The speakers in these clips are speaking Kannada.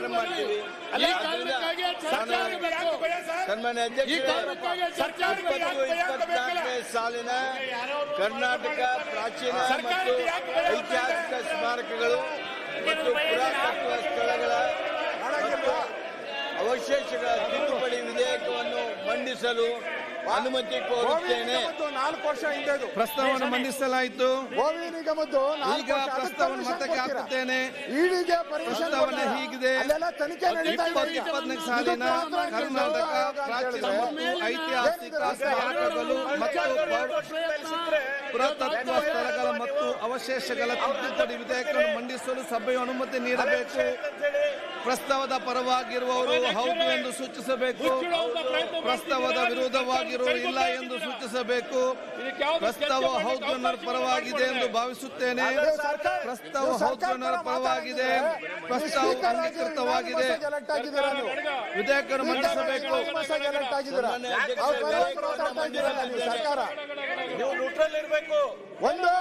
ಪ್ರಾರಂಭ ಮಾಡ್ತೀವಿ. ಸನ್ಮಾನ್ಯ ಅಧ್ಯಕ್ಷರೇ, 2024ನೇ ಸಾಲಿನ ಕರ್ನಾಟಕ ಪ್ರಾಚೀನ ಮತ್ತು ಐತಿಹಾಸಿಕ ಸ್ಮಾರಕಗಳು ಮತ್ತು ಪುರಾತತ್ವ ಸ್ಥಳಗಳ ಮತ್ತು ಅವಶೇಷಗಳ ತಿದ್ದುಪಡಿ ವಿಧೇಯಕವನ್ನು ಮಂಡಿಸಲು ಅನುಮತಿ ಕೋರುತ್ತೇನೆ. 4 ವರ್ಷ ಹಿಂದೆ ಪ್ರಸ್ತಾವನೆ ಮಂಡಿಸಲಾಯಿತು. ಈಗ ಪ್ರಸ್ತಾವನೆ ಮತಕ್ಕೆ ಹಾಕುತ್ತೇನೆ. ಪ್ರಸ್ತಾವನೆ ಹೀಗಿದೆ: 2024 ಸಾಲಿನ ಕರ್ನಾಟಕ ಪ್ರಾಚೀನ ಮತ್ತು ಐತಿಹಾಸಿಕ ಸ್ಮಾರಕಗಳು ಮತ್ತು ಪುರಾತತ್ವ ಸ್ಥಳಗಳ ಮತ್ತು ಅವಶೇಷಗಳ ತಿದ್ದುಪಡಿ ವಿಧೇಯಕವನ್ನು ಮಂಡಿಸಲು ಸಭೆಯು ಅನುಮತಿ ನೀಡಬೇಕು. ಪ್ರಸ್ತಾವದ ಪರವಾಗಿರುವವರು ಹೌದು ಎಂದು ಸೂಚಿಸಬೇಕು. ಪ್ರಸ್ತಾವದ ವಿರೋಧವಾಗಿರುವವರು ಇಲ್ಲ ಎಂದು ಸೂಚಿಸಬೇಕು. ಪ್ರಸ್ತಾವ ಹೌದು ಅನ್ನೋರ ಪರವಾಗಿದೆ ಎಂದು ಭಾವಿಸುತ್ತೇನೆ. ಪ್ರಸ್ತಾವ ಹೌದು ಅನ್ನೋರ ಪರವಾಗಿದೆ. ಪ್ರಸ್ತಾವ ಅಂಗೀಕೃತವಾಗಿದೆ. ವಿಧೇಯಕವನ್ನು ಮಂಡಿಸಬೇಕು. ಸರ್ಕಾರ ಒಂದು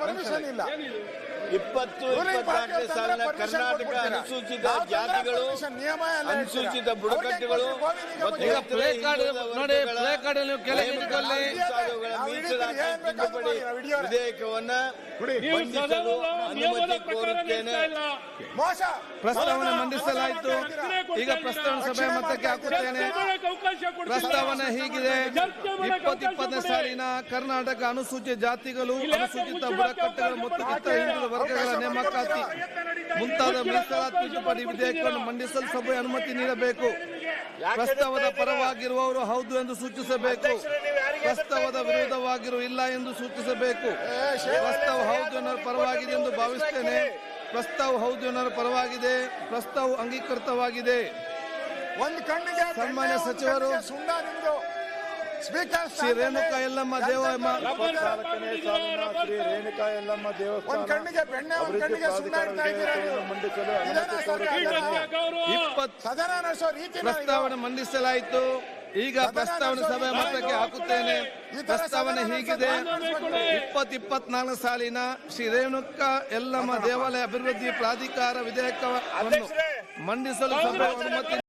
ಪರ್ಮಿಷನ್ ಇಲ್ಲ. 2024ನೇ ಸಾಲಿನ ಕರ್ನಾಟಕ ಅನುಸೂಚಿತ ಜಾತಿಗಳು, ಅನುಸೂಚಿತ ಬುಡಕಟ್ಟುಗಳು ತಿದ್ದುಪಡಿ ವಿಧೇಯಕವನ್ನ ಮಂಡಿಸಲು ಅನುಮತಿ ಕೋರುತ್ತೇನೆ. ಪ್ರಸ್ತಾವನೆ ಮಂಡಿಸಲಾಯಿತು. ಈಗ ಪ್ರಸ್ತಾವನೆ ಸಭೆ ಮತಕ್ಕೆ ಹಾಕುತ್ತೇನೆ. ಪ್ರಸ್ತಾವನೆ ಹೀಗಿದೆ: 2024ನೇ ಸಾಲಿನ ಕರ್ನಾಟಕ ಅನುಸೂಚಿತ ಜಾತಿಗಳು, ಅನುಸೂಚಿತ ಬುಡಕಟ್ಟುಗಳು ಮತ್ತು ಇತರ ಹಿಂದುಳಿದ ವರ್ಗಗಳ ನೇಮಕಾತಿ ಮುಂತಾದ ಮೀಸಲಾತಿ ತಿದ್ದುಪಡಿ ವಿಧೇಯಕವನ್ನು ಮಂಡಿಸಲು ಸಭೆ ಅನುಮತಿ ನೀಡಬೇಕು. ಪ್ರಸ್ತಾವದ ಪರವಾಗಿರುವವರು ಹೌದು ಎಂದು ಸೂಚಿಸಬೇಕು. ಪ್ರಸ್ತಾವದ ವಿರೋಧವಾಗಿರುವ ಇಲ್ಲ ಎಂದು ಸೂಚಿಸಬೇಕು. ಪ್ರಸ್ತಾವ ಹೌದು ಅನ್ನೋ ಪರವಾಗಿದೆ ಎಂದು ಭಾವಿಸುತ್ತೇನೆ. ಪ್ರಸ್ತಾವ ಹೌದು ಅನ್ನೋ ಪರವಾಗಿದೆ. ಪ್ರಸ್ತಾವ ಅಂಗೀಕೃತವಾಗಿದೆ. ಸನ್ಮಾನ್ಯ ಸಚಿವರು ಶ್ರೀ ರೇಣುಕಾ ಯಲ್ಲಮ್ಮ ದೇವಮ್ಮ ಶ್ರೀ ರೇಣುಕಾ ಯಲ್ಲಮ್ಮ ದೇವಸ್ಥಾನ ಪ್ರಸ್ತಾವನೆ ಮಂಡಿಸಲಾಯಿತು. ಈಗ ಪ್ರಸ್ತಾವನೆ ಸಭೆ ಮತಕ್ಕೆ ಹಾಕುತ್ತೇನೆ. ಪ್ರಸ್ತಾವನೆ ಹೀಗಿದೆ: 2024 ಸಾಲಿನ ಶ್ರೀ ರೇಣುಕಾ ಯಲ್ಲಮ್ಮ ದೇವಾಲಯ ಅಭಿವೃದ್ಧಿ ಪ್ರಾಧಿಕಾರ ವಿಧೇಯಕವನ್ನು ಮಂಡಿಸಲು ಸಭೆ ಅನುಮತಿ